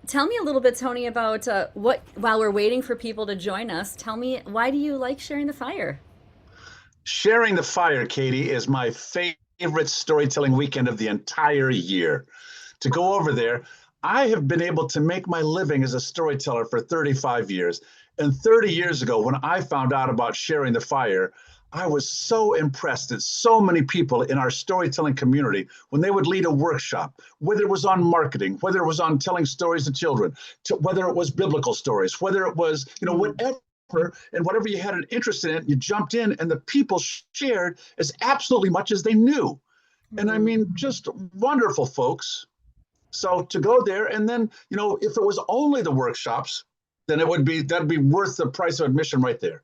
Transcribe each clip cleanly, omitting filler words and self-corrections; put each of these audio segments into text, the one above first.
Tell me a little bit, Tony, about while we're waiting for people to join us, tell me, why do you like sharing the fire? Sharing the Fire, Katie, is my favorite storytelling weekend of the entire year. To go over there, I have been able to make my living as a storyteller for 35 years. And 30 years ago, when I found out about Sharing the Fire, I was so impressed that so many people in our storytelling community, when they would lead a workshop, whether it was on marketing, whether it was on telling stories to children, whether it was biblical stories, whether it was, Mm. whatever, and whatever you had an interest in, you jumped in, and the people shared as absolutely much as they knew. And I Mm. mean, just wonderful folks. So to go there, and then, if it was only the workshops, then that'd be worth the price of admission right there.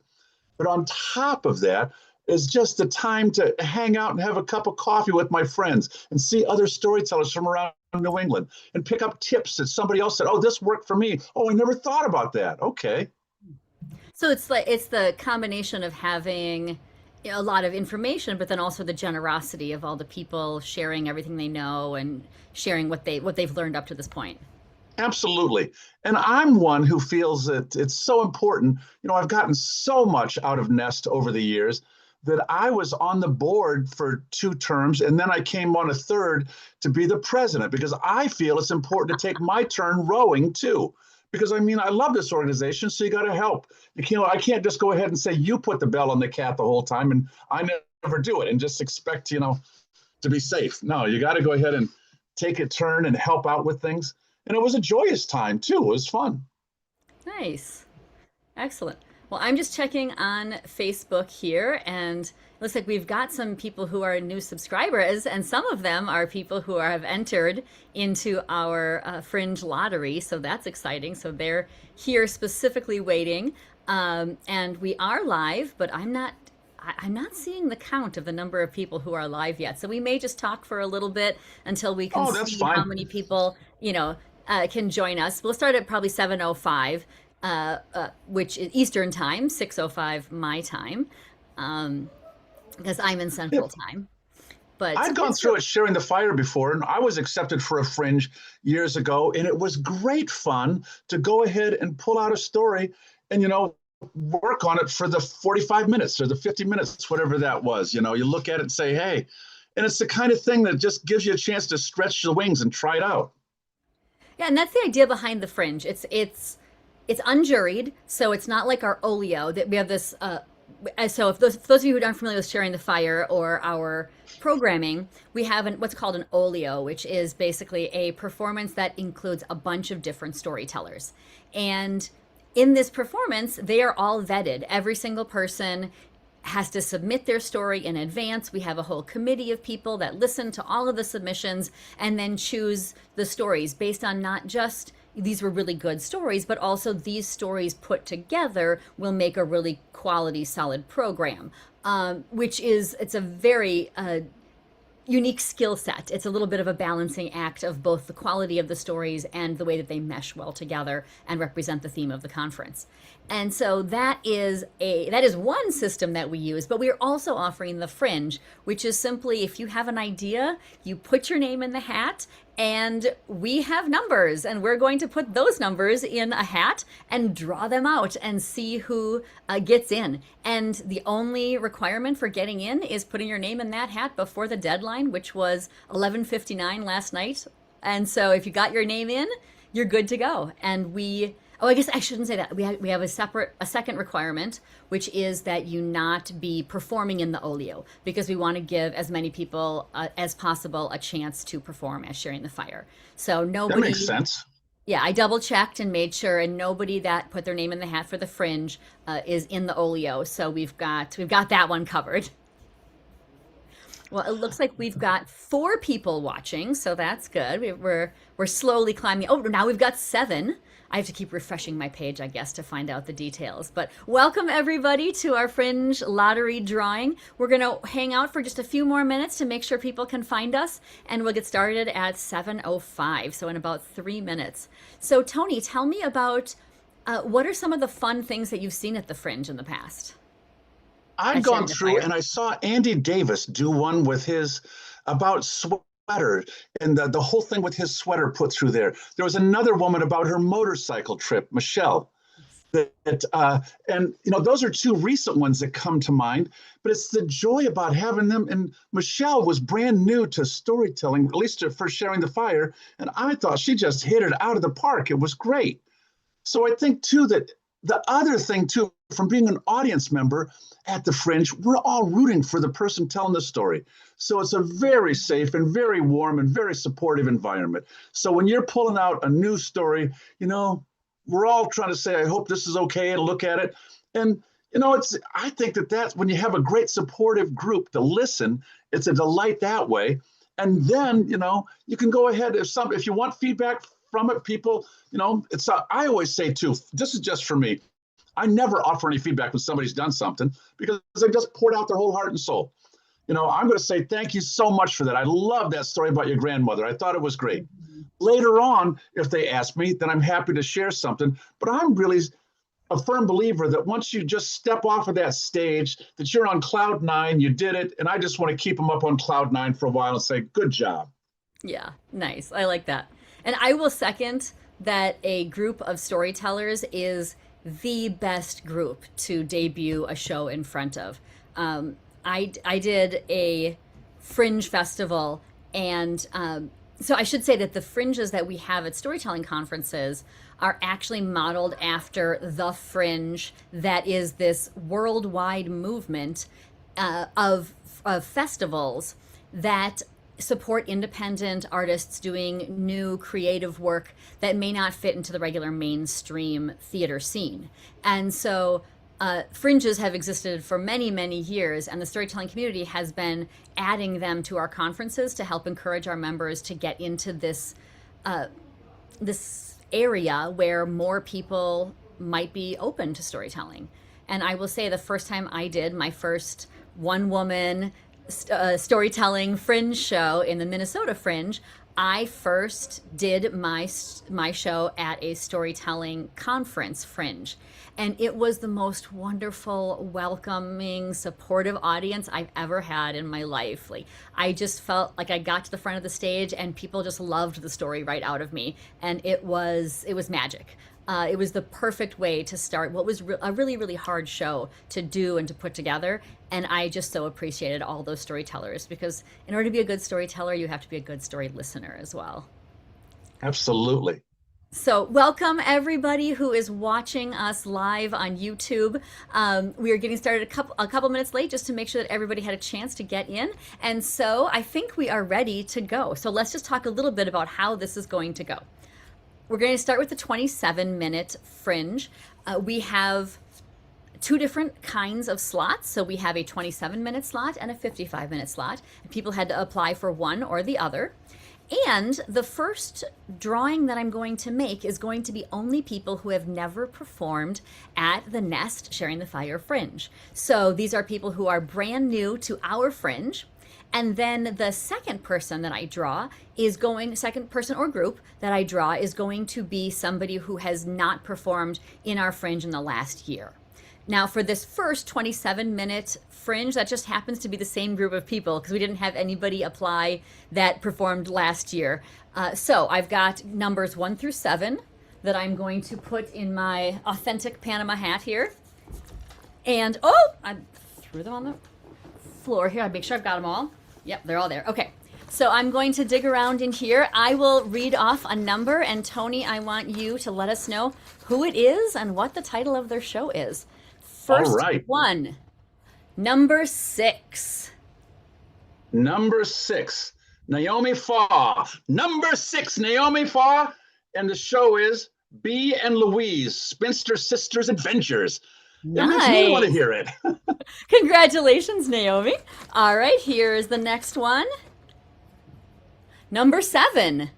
But on top of that is just the time to hang out and have a cup of coffee with my friends and see other storytellers from around New England and pick up tips that somebody else said, oh, this worked for me. Oh, I never thought about that. Okay. So it's the combination of having a lot of information, but then also the generosity of all the people sharing everything they know and sharing what they've learned up to this point. Absolutely. And I'm one who feels that it's so important. I've gotten so much out of Nest over the years that I was on the board for 2 terms, and then I came on a third to be the president because I feel it's important to take my turn rowing too. Because I mean, I love this organization, so you got to help. I can't just go ahead and say you put the bell on the cat the whole time, and I never do it, and just expect to be safe. No, you got to go ahead and take a turn and help out with things. And it was a joyous time too. It was fun. Nice. Excellent. Well, I'm just checking on Facebook here, and it looks like we've got some people who are new subscribers, and some of them are people who have entered into our Fringe lottery. So that's exciting. So they're here specifically waiting, and we are live, but I'm not seeing the count of the number of people who are live yet. So we may just talk for a little bit until we can Oh, that's see how fine. many people, can join us. We'll start at probably 7:05, which is Eastern time, 6:05 my time, um, because I'm in Yeah. Central time. But I'd yeah, gone through so it sharing the fire before, and I was accepted for a fringe years ago, and it was great fun to go ahead and pull out a story and work on it for the 45 minutes or the 50 minutes, whatever that was. You look at it and say, hey, and it's the kind of thing that just gives you a chance to stretch the wings and try it out. yeah, and that's the idea behind the Fringe. It's unjuried, so it's not like our Olio that we have this. So if those of you who aren't familiar with Sharing the Fire or our programming, we have what's called an Olio, which is basically a performance that includes a bunch of different storytellers. And in this performance, they are all vetted. Every single person has to submit their story in advance. We have a whole committee of people that listen to all of the submissions and then choose the stories based on not just these were really good stories, but also these stories put together will make a really quality, solid program. It's a very unique skill set. It's a little bit of a balancing act of both the quality of the stories and the way that they mesh well together and represent the theme of the conference. And so that is one system that we use, but we are also offering the Fringe, which is simply if you have an idea, you put your name in the hat and we have numbers and we're going to put those numbers in a hat and draw them out and see who gets in. And the only requirement for getting in is putting your name in that hat before the deadline, which was 11:59 last night. And so if you got your name in, you're good to go. And I guess I shouldn't say that. We have a second requirement, which is that you not be performing in the Olio, because we want to give as many people as possible a chance to perform as Sharing the Fire. So That makes nobody, sense. yeah, I double checked and made sure, and nobody that put their name in the hat for the Fringe is in the Olio. So we've got that one covered. Well, it looks like we've got 4 people watching, so that's good. We're slowly climbing. Oh, now we've got 7. I have to keep refreshing my page, I guess, to find out the details. But welcome everybody to our Fringe lottery drawing. We're going to hang out for just a few more minutes to make sure people can find us, and we'll get started at 7:05, so in about 3 minutes. So Tony, tell me about what are some of the fun things that you've seen at the Fringe in the past I'd at gone Sharing the through Fire? and I saw Andy Davis do one with his about sweater and the whole thing with his sweater put through there. There was another woman about her motorcycle trip, Michelle. That and those are two recent ones that come to mind, but it's the joy about having them. And Michelle was brand new to storytelling, at least for sharing the fire, and I thought she just hit it out of the park. It was great. So I think too that the other thing too, from being an audience member at the Fringe, we're all rooting for the person telling the story. So it's a very safe and very warm and very supportive environment. So when you're pulling out a new story, we're all trying to say, I hope this is okay, and look at it. And I think that's when you have a great supportive group to listen, it's a delight that way. And then, you can go ahead if you want feedback from it, people, I always say too, this is just for me. I never offer any feedback when somebody's done something because they just poured out their whole heart and soul. I'm going to say thank you so much for that. I love that story about your grandmother. I thought it was great. Later on, if they ask me, then I'm happy to share something. But I'm really a firm believer that once you just step off of that stage, that you're on cloud nine, you did it. And I just want to keep them up on cloud nine for a while and say, good job. Yeah, nice. I like that. And I will second that a group of storytellers is the best group to debut a show in front of. I did a Fringe festival, and so I should say that the fringes that we have at storytelling conferences are actually modeled after the Fringe that is this worldwide movement of festivals that support independent artists doing new creative work that may not fit into the regular mainstream theater scene. And so fringes have existed for many, many years, and the storytelling community has been adding them to our conferences to help encourage our members to get into this area where more people might be open to storytelling. And I will say the first time I did my first one-woman storytelling Fringe show in the Minnesota Fringe, I first did my show at a storytelling conference Fringe. And it was the most wonderful, welcoming, supportive audience I've ever had in my life. Like, I just felt like I got to the front of the stage and people just loved the story right out of me. And it was magic. It was the perfect way to start what was a really, really hard show to do and to put together. And I just so appreciated all those storytellers, because in order to be a good storyteller, you have to be a good story listener as well. Absolutely. So welcome everybody who is watching us live on YouTube. We are getting started a couple minutes late just to make sure that everybody had a chance to get in. And so I think we are ready to go. So let's just talk a little bit about how this is going to go. We're going to start with the 27-minute Fringe. We have two different kinds of slots. So we have a 27-minute slot and a 55-minute slot. People had to apply for one or the other. And the first drawing that I'm going to make is going to be only people who have never performed at the Nest Sharing the Fire Fringe. So these are people who are brand new to our Fringe. And then the second person that I draw second person or group that I draw is going to be somebody who has not performed in our Fringe in the last year. Now, for this first 27-minute Fringe, that just happens to be the same group of people because we didn't have anybody apply that performed last year. So I've got numbers 1 through 7 that I'm going to put in my authentic Panama hat here. And, I threw them on the floor here. I make sure I've got them all. Yep, they're all there. Okay. So I'm going to dig around in here. I will read off a number, and Tony, I want you to let us know who it is and what the title of their show is. First one, number 6. Number 6, Naomi Faw. Number 6, Naomi Faw. And the show is Bee and Louise, Spinster Sisters Adventures. Nice. It makes me want to hear it. Congratulations, Naomi. All right, here's the next one. Number 7.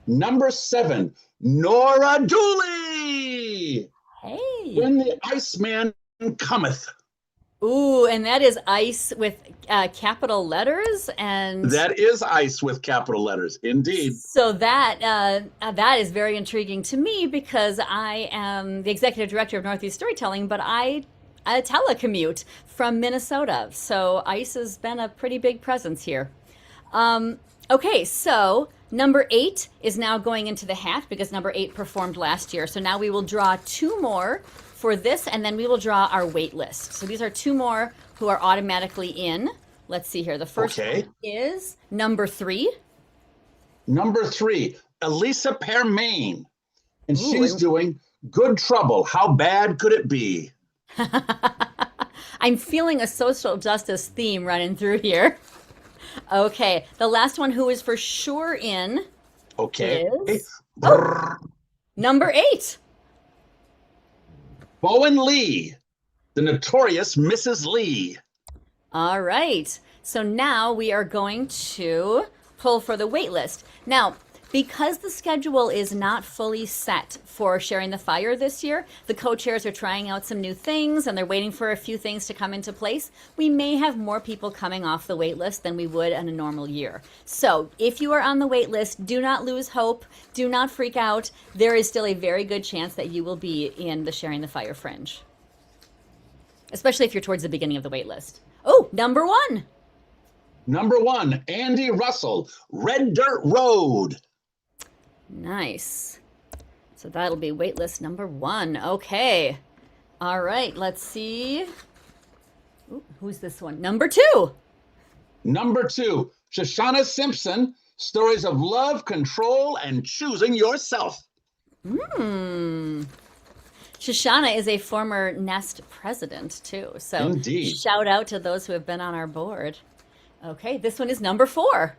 Number 7, Nora Dooley. Hey. When the Iceman cometh. Ooh, and that is ice with capital letters, and that is ice with capital letters, indeed. So that is very intriguing to me because I am the executive director of Northeast Storytelling, but I telecommute from Minnesota, so ice has been a pretty big presence here. Okay, so number 8 is now going into the hat because number 8 performed last year. So now we will draw 2 more for this, and then we will draw our wait list. So these are 2 more who are automatically in. Let's see here. The first Okay. one is number 3. Number 3, Elisa Permain. And she's Ooh, doing Good Trouble. How bad could it be? I'm feeling a social justice theme running through here. Okay, the last one who is for sure in Okay. is Brrr. number 8. Bowen Lee, the notorious Mrs. Lee. All right. So now we are going to pull for the wait list. Now, because the schedule is not fully set for Sharing the Fire this year, the co-chairs are trying out some new things and they're waiting for a few things to come into place. We may have more people coming off the wait list than we would in a normal year. So if you are on the wait list, do not lose hope. Do not freak out. There is still a very good chance that you will be in the Sharing the Fire Fringe, especially if you're towards the beginning of the wait list. Oh, number 1. Number 1, Andy Russell, Red Dirt Road. Nice. So that'll be waitlist number 1. Okay. All right. Let's see. Ooh, who's this one? Number 2. Number 2, Shoshana Simpson, Stories of Love, Control, and Choosing Yourself. Shoshana is a former Nest president, too. So Indeed. shout out to those who have been on our board. Okay. This one is number 4.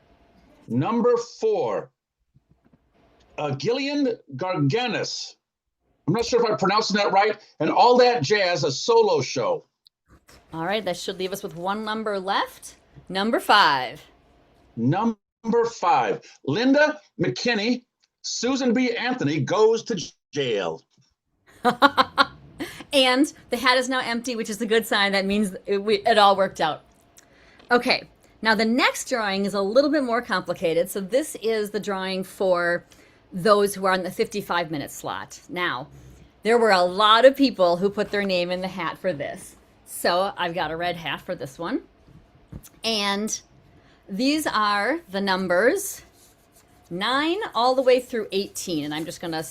Number 4, Gillian Garganis. I'm not sure if I'm pronouncing that right. And All That Jazz, a solo show. All right. That should leave us with one number left. Number 5. Number 5, Linda McKinney, Susan B. Anthony goes to jail. And the hat is now empty, which is a good sign. That means it all worked out. Okay. Now the next drawing is a little bit more complicated. So this is the drawing for those who are on the 55-minute slot. Now, there were a lot of people who put their name in the hat for this. So I've got a red hat for this one. And these are the numbers 9 all the way through 18. And I'm just going to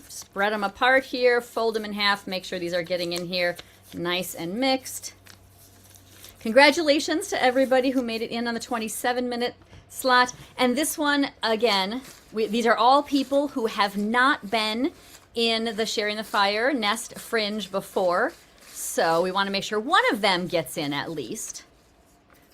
spread them apart here, fold them in half, make sure these are getting in here nice and mixed. Congratulations to everybody who made it in on the 27-minute slot. And this one, again, these are all people who have not been in the Sharing the Fire Nest Fringe before. So we want to make sure one of them gets in at least.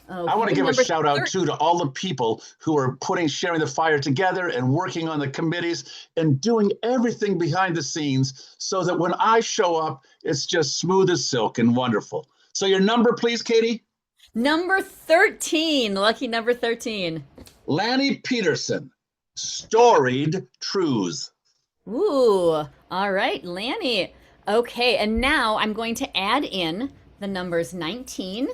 Okay, I want to give a number shout out 13. too to all the people who are putting Sharing the Fire together and working on the committees and doing everything behind the scenes so that when I show up, it's just smooth as silk and wonderful. So your number, please, Katie? Number 13, lucky number 13. Lanny Peterson, Storied Truths. Ooh, all right, Lanny. Okay, and now I'm going to add in the numbers 19,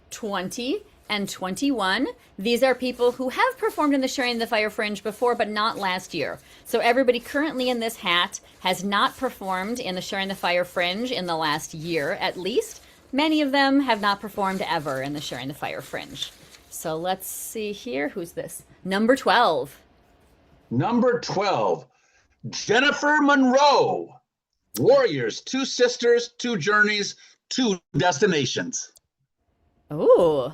20, and 21. These are people who have performed in the Sharing the Fire Fringe before, but not last year. So everybody currently in this hat has not performed in the Sharing the Fire Fringe in the last year, at least. Many of them have not performed ever in the Sharing the Fire Fringe. So let's see here. Who's this? Number 12. Number 12, Jennifer Monroe, Warriors, 2 Sisters, 2 Journeys, 2 Destinations. Ooh,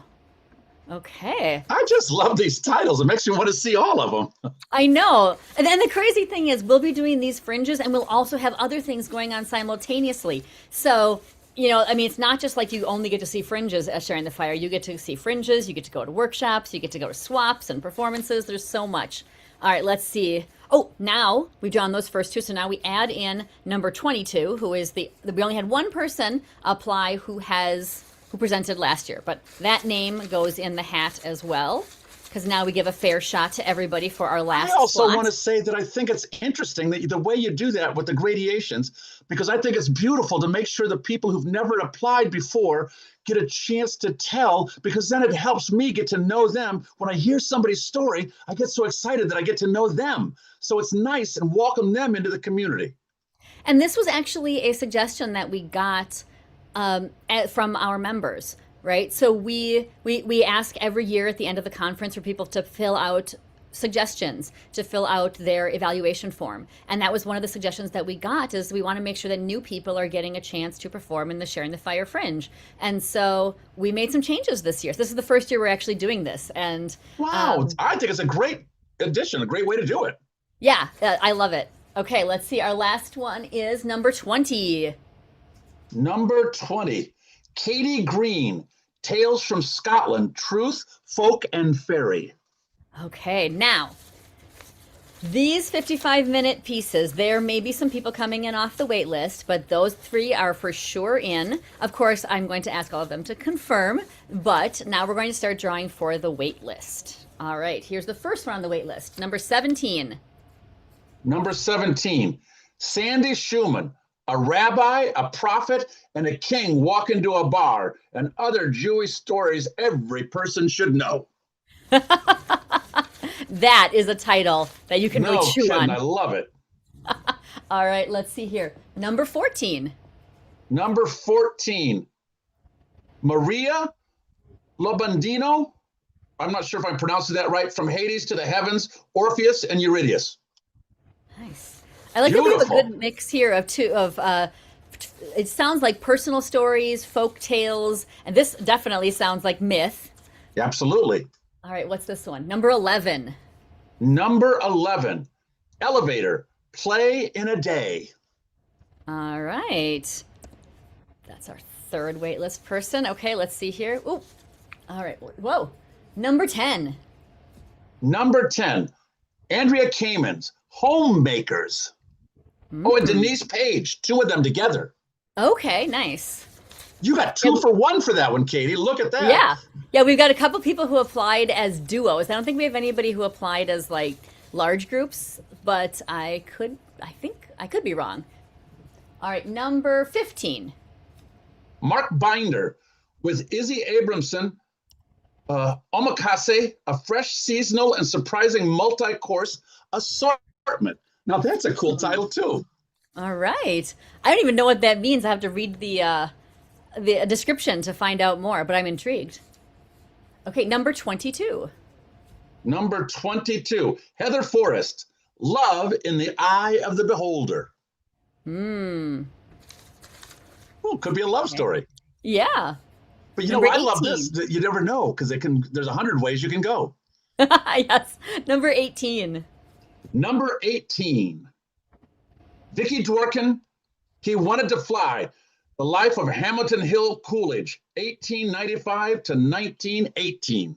okay. I just love these titles. It makes me want to see all of them. I know. And the crazy thing is we'll be doing these fringes and we'll also have other things going on simultaneously. So, you know, I mean, it's not just like you only get to see fringes at Sharing the Fire. You get to see fringes, you get to go to workshops, you get to go to swaps and performances. There's so much. All right, let's see. Oh, now we've done those first 2. So now we add in number 22, who is we only had one person apply who presented last year, but that name goes in the hat as well, because now we give a fair shot to everybody for our last I also slot. want to say that I think it's interesting that the way you do that with the gradations, because I think it's beautiful to make sure the people who've never applied before get a chance to tell, because then it helps me get to know them. When I hear somebody's story, I get so excited that I get to know them. So it's nice and welcome them into the community. And this was actually a suggestion that we got from our members, right? So we ask every year at the end of the conference for people to fill out suggestions to fill out their evaluation form. And that was one of the suggestions that we got is we want to make sure that new people are getting a chance to perform in the Sharing the Fire Fringe. And so we made some changes this year. So this is the first year we're actually doing this. And Wow, I think it's a great addition, a great way to do it. yeah, I love it. Okay, let's see. Our last one is number 20. Number 20, Katie Green, Tales from Scotland, Truth, Folk, and Fairy. Okay, now these 55-minute pieces, there may be some people coming in off the wait list, but those three are for sure in. Of course, I'm going to ask all of them to confirm, but now we're going to start drawing for the wait list. All right, here's the first one on the wait list, number 17. Number 17, Sandy Schumann, a rabbi, a prophet, and a king walk into a bar, and other Jewish stories every person should know. That is a title that you can No really chew kidding, on. I love it. All right, let's see here. Number 14. Number 14, Maria Lobandino. I'm not sure if I'm pronouncing that right. From Hades to the Heavens, Orpheus and Eurydice. Nice. I like that we have a Beautiful. good mix here of it sounds like personal stories, folk tales, and this definitely sounds like myth. Absolutely. All right, what's this one? Number 11. Number 11, Elevator, Play in a Day. All right. That's our third waitlist person. Okay, let's see here. Ooh. All right. Whoa. Number 10. Number 10, Andrea Kamens, Homemakers. Oh, and Denise Page, two of them together. Okay, nice. You got 2 for 1 for that one, Katie. Look at that. Yeah. Yeah, we've got a couple people who applied as duos. I don't think we have anybody who applied as like large groups, but I think I could be wrong. All right, number 15. Mark Binder with Izzy Abramson, Omakase, a fresh, seasonal, and surprising multi-course assortment. Now that's a cool title too. All right. I don't even know what that means. I have to read the description to find out more, but I'm intrigued. Okay, number 22. Number 22, Heather Forrest, Love in the Eye of the Beholder. Hmm. Oh, could be a love story. Yeah. But you Number know, I love 18. this. You never know because there's 100 ways you can go. Yes. Number 18. Number 18, Vicki Dworkin, He Wanted to Fly, The Life of Hamilton Hill Coolidge, 1895 to 1918.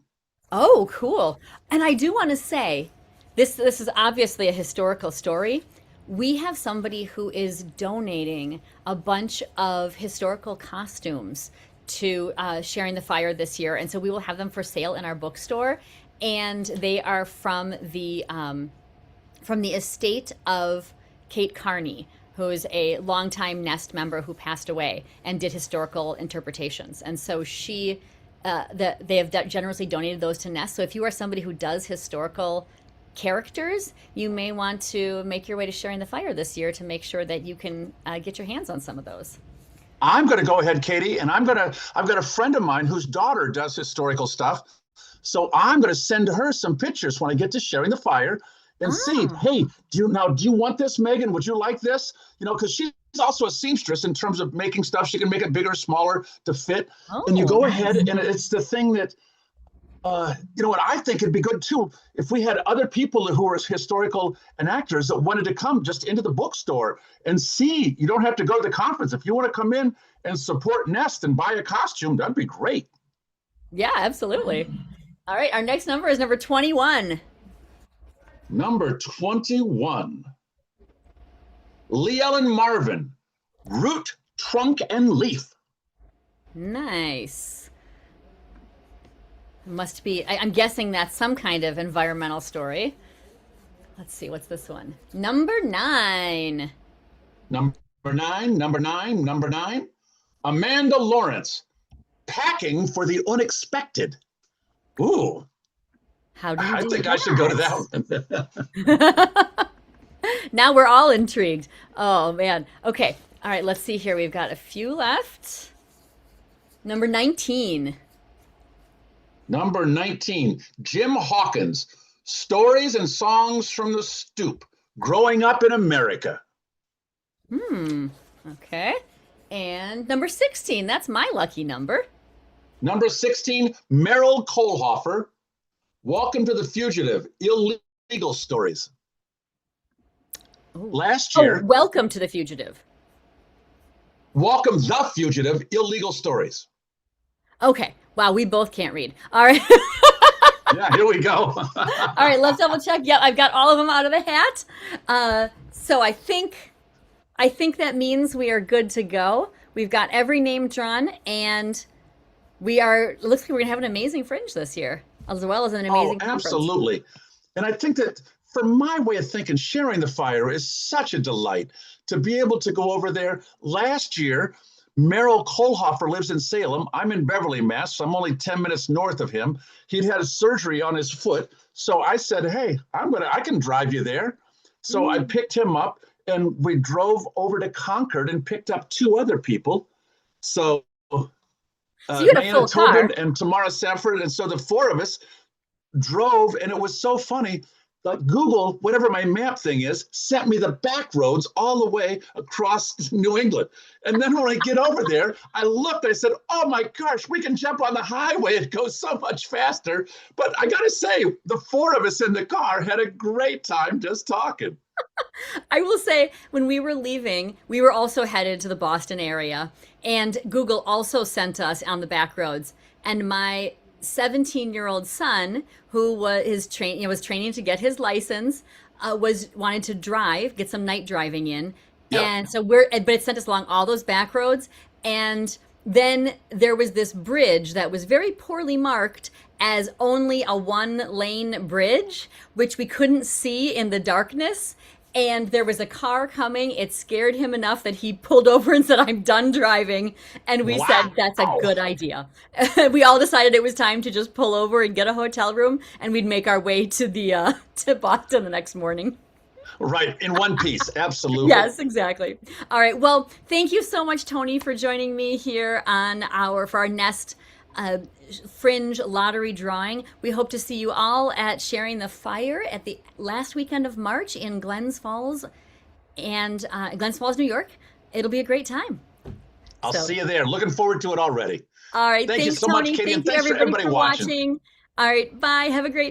Oh, cool. And I do want to say this is obviously a historical story. We have somebody who is donating a bunch of historical costumes to Sharing the Fire this year, and so we will have them for sale in our bookstore. And they are from the estate of Kate Carney, who is a longtime Nest member who passed away and did historical interpretations. And so they have generously donated those to Nest. So if you are somebody who does historical characters, you may want to make your way to Sharing the Fire this year to make sure that you can get your hands on some of those. I'm going to go ahead, Katie, and I've got a friend of mine whose daughter does historical stuff. So I'm going to send her some pictures when I get to Sharing the Fire and see, hey, do you want this, Megan? Would you like this? You know, because she's also a seamstress in terms of making stuff. She can make it bigger, smaller to fit. And you go ahead, and it's the thing that, what I think it'd be good too if we had other people who were historical and actors that wanted to come just into the bookstore and see. You don't have to go to the conference. If you want to come in and support Nest and buy a costume, that'd be great. Yeah, absolutely. All right, our next number is number 21. Number 21, Lee Ellen Marvin, Root, Trunk, and Leaf. Nice. Must be, I'm guessing that's some kind of environmental story. Let's see, what's this one? Number 9. Number 9, Amanda Lawrence, Packing for the Unexpected. Ooh. How do you I do think that? I should go to that one. Now we're all intrigued. Oh, man. Okay. All right, let's see here. We've got a few left. Number 19. Number 19, Jim Hawkins, Stories and songs from the stoop. Growing up in America. Hmm. Okay. And number 16, that's my lucky number. Number 16, Meryl Kohlhofer. Welcome to the Fugitive. Illegal stories. Ooh. Last Oh, year, welcome to the fugitive. Welcome the Fugitive. Illegal stories. Okay. Wow, we both can't read. All right. Yeah, here we go. All right, let's double check. Yep, I've got all of them out of the hat. So I think that means we are good to go. We've got every name drawn, and we are. It looks like we're gonna have an amazing Fringe this year, as well as an Oh, amazing conference. absolutely. And I think that for my way of thinking, sharing the fire is such a delight to be able to go over there. Last year, Merrill Kohlhofer lives in Salem. I'm in Beverly, Mass. So I'm only 10 minutes north of him. He'd had a surgery on his foot. So I said, hey, I can drive you there. So I Mm. picked him up and we drove over to Concord and picked up two other people. So So you had a Diana full Tobin car. and Tamara Sanford. And so the four of us drove, and it was so funny. Like Google, whatever my map thing is, sent me the back roads all the way across New England. And then when I get over there, I looked, I said, oh my gosh, we can jump on the highway. It goes so much faster. But I got to say, the four of us in the car had a great time just talking. I will say, when we were leaving, we were also headed to the Boston area, and Google also sent us on the back roads. And my 17-year-old son, who was training to get his license, was wanted to drive, get some night driving in, Yep. and so but it sent us along all those back roads, and then there was this bridge that was very poorly marked as only a one lane bridge, which we couldn't see in the darkness. And there was a car coming. It scared him enough that he pulled over and said, I'm done driving. And we said, that's a Wow. good idea. We all decided it was time to just pull over and get a hotel room, and we'd make our way to the to Boston the next morning. Right. In one piece. Absolutely. Yes, exactly. All right. Well, thank you so much, Tony, for joining me here for our Nest uh, Fringe lottery drawing. We hope to see you all at Sharing the Fire at the last weekend of March in Glens Falls, New York. It'll be a great time. I'll So, see you there. Looking forward to it already. all right. Thank you Thanks, so much, Tony. Katie. And Thank you, thanks for everybody, everybody for watching. watching. All right. Bye. Have a great